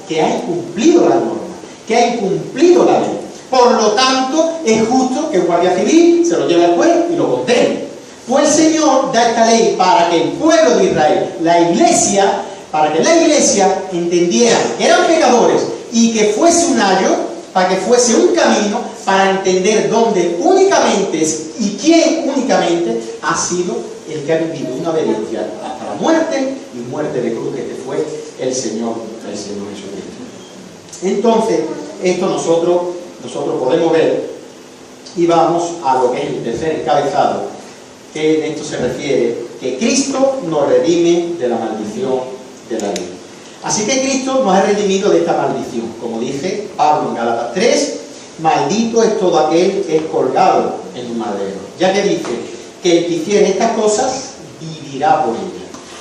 [SPEAKER 2] que ha incumplido las normas, que ha incumplido la ley. Por lo tanto, es justo que un guardia civil se lo lleve al juez y lo condene. Pues el Señor da esta ley para que el pueblo de Israel, para que la iglesia entendiera que eran pecadores y que fuese un ayo, para que fuese un camino para entender dónde únicamente y quién únicamente ha sido el que ha vivido una obediencia hasta la muerte y muerte de cruz, que fue el Señor Jesucristo. Entonces, esto nosotros nosotros podemos ver, y vamos a lo que es el tercer encabezado, que en esto se refiere, que Cristo nos redime de la maldición de la ley. Así que Cristo nos ha redimido de esta maldición. Como dice Pablo en Gálatas 3, maldito es todo aquel que es colgado en un madero. Ya que dice que el que hiciere estas cosas vivirá por ellas.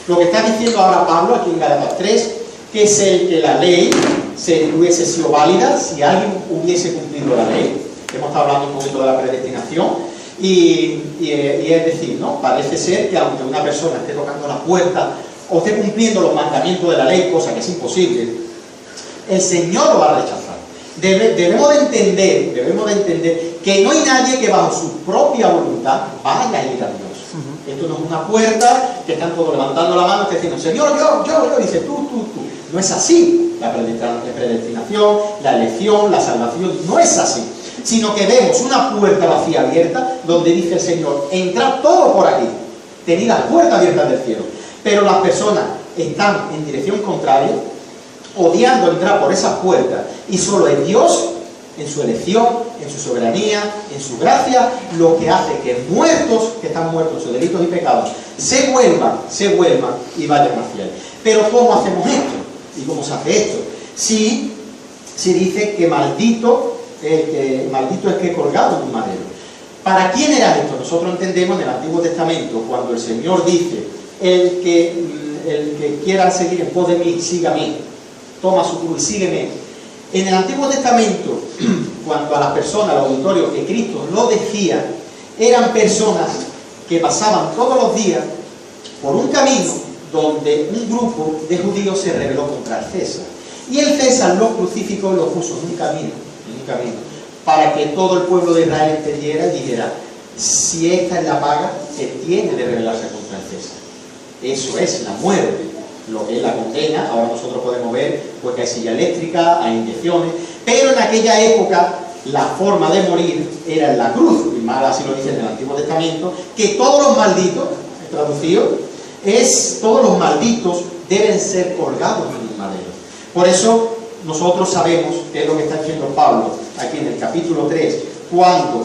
[SPEAKER 2] Lo que está diciendo ahora Pablo aquí en Gálatas 3, que es el que la ley se hubiese sido válida si alguien hubiese cumplido la ley. Hemos estado hablando un poquito de la predestinación y es decir, ¿no? Parece ser que aunque una persona esté tocando la puerta o esté cumpliendo los mandamientos de la ley, cosa que es imposible, el Señor lo va a rechazar. Debemos de entender que no hay nadie que bajo su propia voluntad vaya a ir a Dios. Esto no es una puerta que están todos levantando la mano y diciendo, Señor, yo, dice tú. No es así. La predestinación, la elección, la salvación, no es así. Sino que vemos una puerta vacía abierta donde dice el Señor, entrad todos por aquí, tenid las puertas abiertas del cielo. Pero las personas están en dirección contraria, odiando entrar por esas puertas, y solo es Dios, en su elección, en su soberanía, en su gracia, lo que hace que muertos, que están muertos en sus delitos y pecados, se vuelvan y vayan hacia Él. Pero ¿cómo hacemos esto? ¿Y cómo se hace esto? Si dice que maldito es que es colgado en un madero. ¿Para quién era esto? Nosotros entendemos en el Antiguo Testamento, cuando el Señor dice, el que quiera seguir en pos de mí, sígame, toma su cruz y sígueme. En el Antiguo Testamento, cuando a las personas, al auditorio, que Cristo lo decía, eran personas que pasaban todos los días por un camino donde un grupo de judíos se rebeló contra el César. Y el César los crucificó y los puso en un camino, para que todo el pueblo de Israel entendiera y dijera, si esta es la paga que tiene de rebelarse contra el César. Eso es la muerte, lo que es la condena. Ahora nosotros podemos ver pues, que hay silla eléctrica, hay inyecciones, pero en aquella época la forma de morir era en la cruz, y más así lo dice en el Antiguo Testamento, que todos los malditos, traducido, todos los malditos deben ser colgados en un madero. Por eso nosotros sabemos que es lo que está diciendo Pablo aquí en el capítulo 3, cuando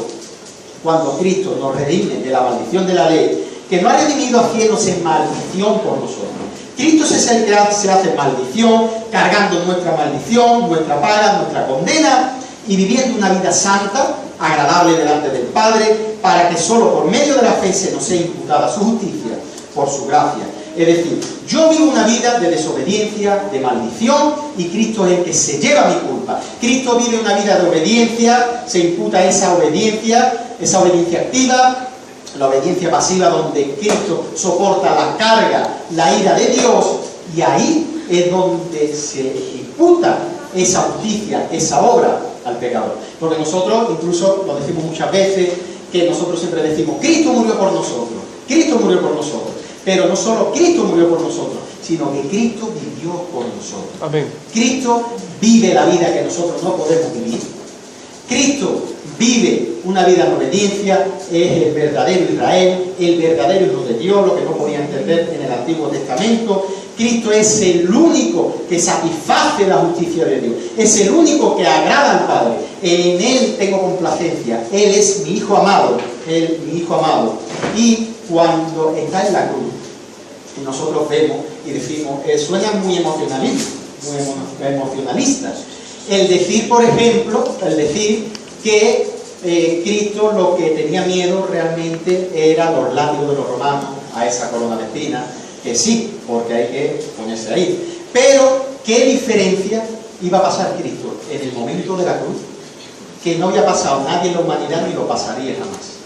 [SPEAKER 2] Cristo nos redime de la maldición de la ley, que no ha redimido haciéndose maldición por nosotros. Cristo es el que se hace maldición, cargando nuestra maldición, nuestra paga, nuestra condena, y viviendo una vida santa, agradable delante del Padre, para que solo por medio de la fe se nos sea imputada su justicia, por su gracia. Es decir, yo vivo una vida de desobediencia, de maldición, y Cristo es el que se lleva mi culpa. Cristo vive una vida de obediencia, se imputa esa obediencia activa, la obediencia pasiva, donde Cristo soporta la carga, la ira de Dios, y ahí es donde se imputa esa justicia, esa obra al pecador. Porque nosotros, incluso lo decimos muchas veces, que nosotros siempre decimos, Cristo murió por nosotros, Cristo murió por nosotros. Pero no solo Cristo murió por nosotros, sino que Cristo vivió por nosotros. Amén. Cristo vive la vida que nosotros no podemos vivir. Cristo vive una vida en obediencia, es el verdadero Israel, el verdadero Hijo de Dios, lo que no podía entender en el Antiguo Testamento. Cristo es el único que satisface la justicia de Dios, es el único que agrada al Padre. En Él tengo complacencia, Él es mi Hijo amado, mi Hijo amado. Y cuando está en la cruz, nosotros vemos y decimos, suenan muy emocionalistas. El decir, por ejemplo, que Cristo lo que tenía miedo realmente era los látigos de los romanos, a esa corona de espinas, que sí, porque hay que ponerse ahí. Pero, ¿qué diferencia iba a pasar Cristo en el momento de la cruz? Que no había pasado nadie en la humanidad ni lo pasaría jamás.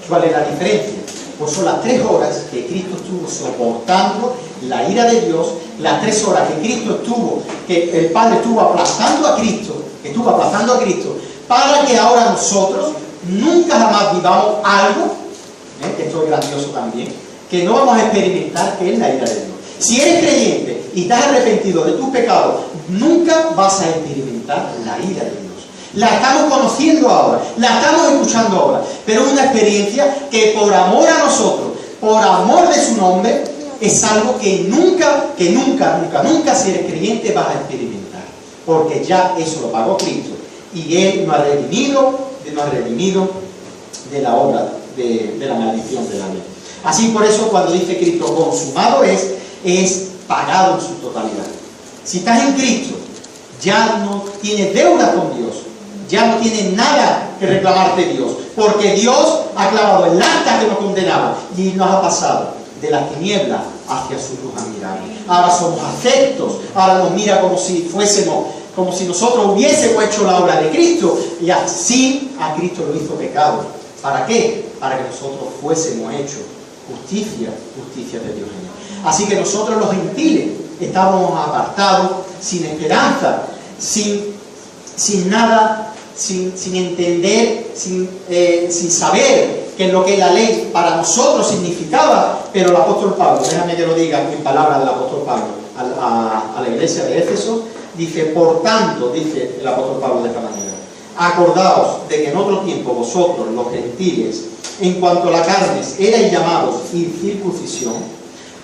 [SPEAKER 2] ¿Cuál es la diferencia? Pues son las 3 horas que Cristo estuvo soportando la ira de Dios, las 3 horas que Cristo estuvo, que el Padre estuvo aplastando a Cristo, para que ahora nosotros nunca jamás vivamos algo, que esto es grandioso también, que no vamos a experimentar, que es la ira de Dios. Si eres creyente y estás arrepentido de tus pecados, nunca vas a experimentar la ira de Dios. La estamos conociendo ahora, la estamos escuchando ahora, pero es una experiencia que por amor a nosotros, por amor de su nombre, es algo que nunca, si eres creyente, vas a experimentar. Porque ya eso lo pagó Cristo. y Él nos ha redimido de la obra de la maldición de la ley. Así, por eso, cuando dice Cristo consumado es pagado en su totalidad. Si estás en Cristo, ya no tienes deuda con Dios, ya no tienes nada que reclamarte Dios, porque Dios ha clavado el lanza que nos condenaba y nos ha pasado de la tiniebla hacia su luz admirable. Ahora somos aceptos, ahora nos mira como si nosotros hubiésemos hecho la obra de Cristo, y así a Cristo lo hizo pecado. ¿Para qué? Para que nosotros fuésemos hechos justicia de Dios en Él. Así que nosotros los gentiles estábamos apartados, sin esperanza, sin nada, sin entender, sin saber qué es lo que la ley para nosotros significaba. Pero el apóstol Pablo, déjame que lo diga en palabras del apóstol Pablo a la iglesia de Éfeso, dice: por tanto, dice el apóstol Pablo de esta manera, acordaos de que en otro tiempo vosotros, los gentiles, en cuanto a la carne, erais llamados incircuncisión,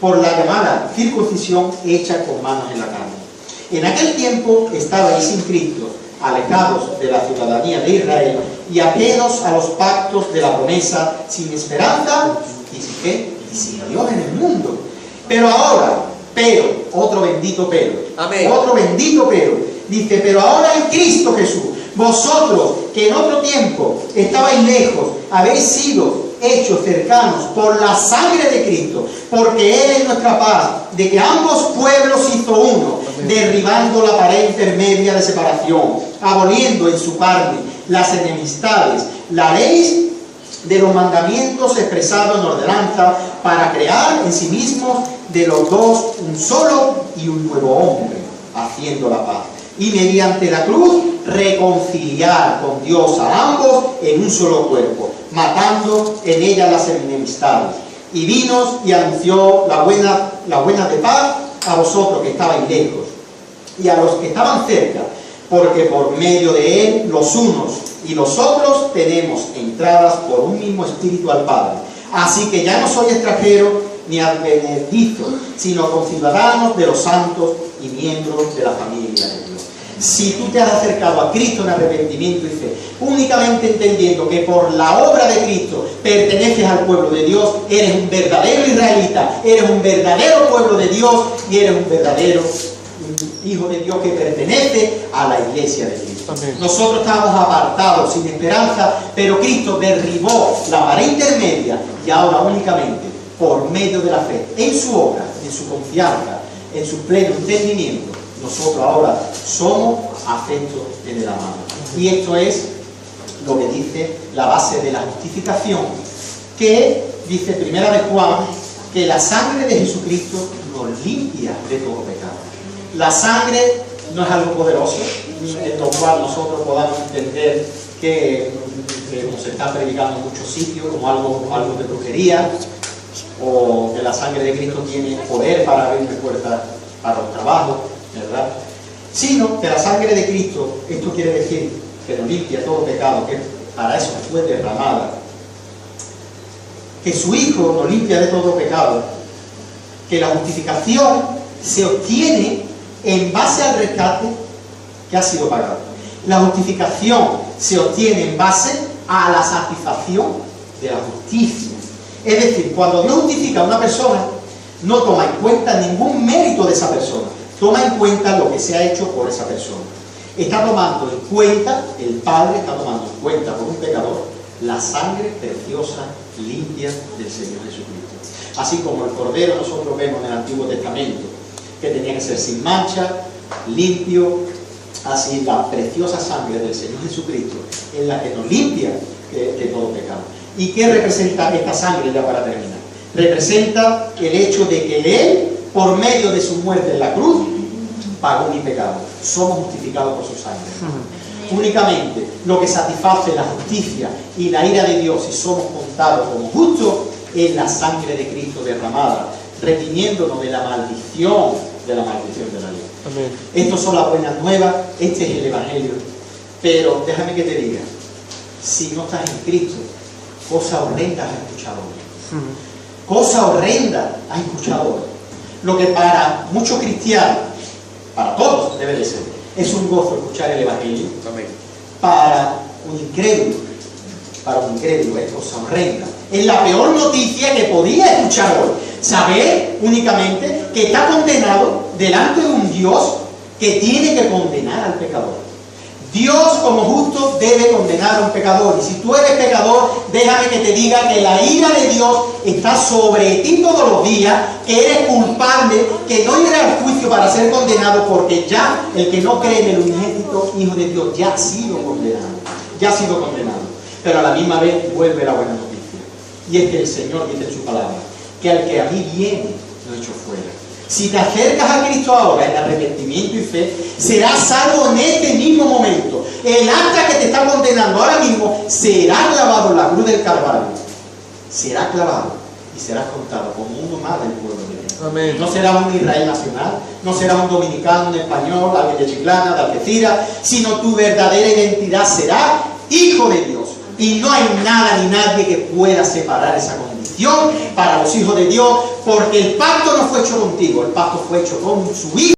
[SPEAKER 2] por la llamada circuncisión hecha con manos en la carne. En aquel tiempo estabais sin Cristo, alejados de la ciudadanía de Israel y ajenos a los pactos de la promesa, sin esperanza y sin qué, y sin Dios en el mundo. Pero ahora, otro bendito pero, dice: pero ahora en Cristo Jesús, vosotros que en otro tiempo estabais lejos, habéis sido hechos cercanos por la sangre de Cristo, porque Él es nuestra paz, de que ambos pueblos hizo uno, derribando la pared intermedia de separación, aboliendo en su carne las enemistades, la ley de los mandamientos expresados en ordenanza, para crear en sí mismos de los dos un solo y un nuevo hombre, haciendo la paz, y mediante la cruz reconciliar con Dios a ambos en un solo cuerpo, matando en ella las enemistades. Y vino y anunció la buena de paz a vosotros que estabais lejos y a los que estaban cerca, porque por medio de Él los unos y los otros tenemos entradas por un mismo espíritu al Padre. Así que ya no soy extranjero ni advenedizo, sino conciudadanos de los santos y miembros de la familia de Dios. Si tú te has acercado a Cristo en arrepentimiento y fe, únicamente entendiendo que por la obra de Cristo perteneces al pueblo de Dios, eres un verdadero israelita, eres un verdadero pueblo de Dios y eres un verdadero hijo de Dios que pertenece a la iglesia de Cristo. Amén. Nosotros estábamos apartados, sin esperanza, pero Cristo derribó la pared intermedia y ahora únicamente por medio de la fe en su obra, en su confianza, en su pleno entendimiento, nosotros ahora somos afectos en el amado. Y esto es lo que dice la base de la justificación, que dice Primera de Juan, que la sangre de Jesucristo nos limpia de todo pecado. La sangre no es algo poderoso, en lo cual nosotros podamos entender que como se está predicando en muchos sitios, como algo de brujería, o que la sangre de Cristo tiene poder para abrir puertas para los trabajos, ¿verdad? Sino que la sangre de Cristo, esto quiere decir que nos limpia todo pecado, que para eso fue derramada, que su Hijo nos limpia de todo pecado, que la justificación se obtiene en base al rescate que ha sido pagado. La justificación se obtiene en base a la satisfacción de la justicia. Es decir, cuando Dios justifica a una persona, no toma en cuenta ningún mérito de esa persona, toma en cuenta lo que se ha hecho por esa persona. Está tomando en cuenta, el Padre está tomando en cuenta por un pecador, la sangre preciosa, limpia del Señor Jesucristo. Así como el Cordero nosotros vemos en el Antiguo Testamento, que tenía que ser sin mancha, limpio, así la preciosa sangre del Señor Jesucristo es la que nos limpia de todo pecado. ¿Y qué representa esta sangre, ya para terminar? Representa el hecho de que Él, por medio de su muerte en la cruz, pagó mi pecado. Somos justificados por su sangre. Únicamente lo que satisface la justicia y la ira de Dios, y somos contados como justos, es la sangre de Cristo derramada, redimiéndonos de la maldición de la ley. Amén. Estas son las buenas nuevas, este es el Evangelio. Pero déjame que te diga, si no estás en Cristo, cosa horrenda has escuchado hoy. Cosa horrenda has escuchado hoy. Lo que para muchos cristianos, para todos debe de ser, es un gozo escuchar el Evangelio. Amén. para un incrédulo. Para un incrédulo es cosa horrenda. Es la peor noticia que podía escuchar hoy. Saber únicamente que está condenado delante de un Dios que tiene que condenar al pecador. Dios como justo debe condenar a un pecador. Y si tú eres pecador, déjame que te diga que la ira de Dios está sobre ti todos los días, que eres culpable, que no irás al juicio para ser condenado, porque ya el que no cree en el unigénito Hijo de Dios ya ha sido condenado. Ya ha sido condenado. Pero a la misma vez vuelve la buena noticia. Y es que el Señor dice en su palabra, que al que a mí viene, lo echo fuera. Si te acercas a Cristo ahora en arrepentimiento y fe, serás salvo en este mismo momento. El acta que te está condenando ahora mismo será clavado en la cruz del Calvario. Será clavado y serás contado como uno más del pueblo de Dios.
[SPEAKER 3] Amén.
[SPEAKER 2] No será un Israel nacional, no será un dominicano, un español, alguien de Chiclana, de Algeciras, sino tu verdadera identidad será hijo de Dios. Y no hay nada ni nadie que pueda separar esa condición para los hijos de Dios, porque el pacto no fue hecho contigo, el pacto fue hecho con su Hijo.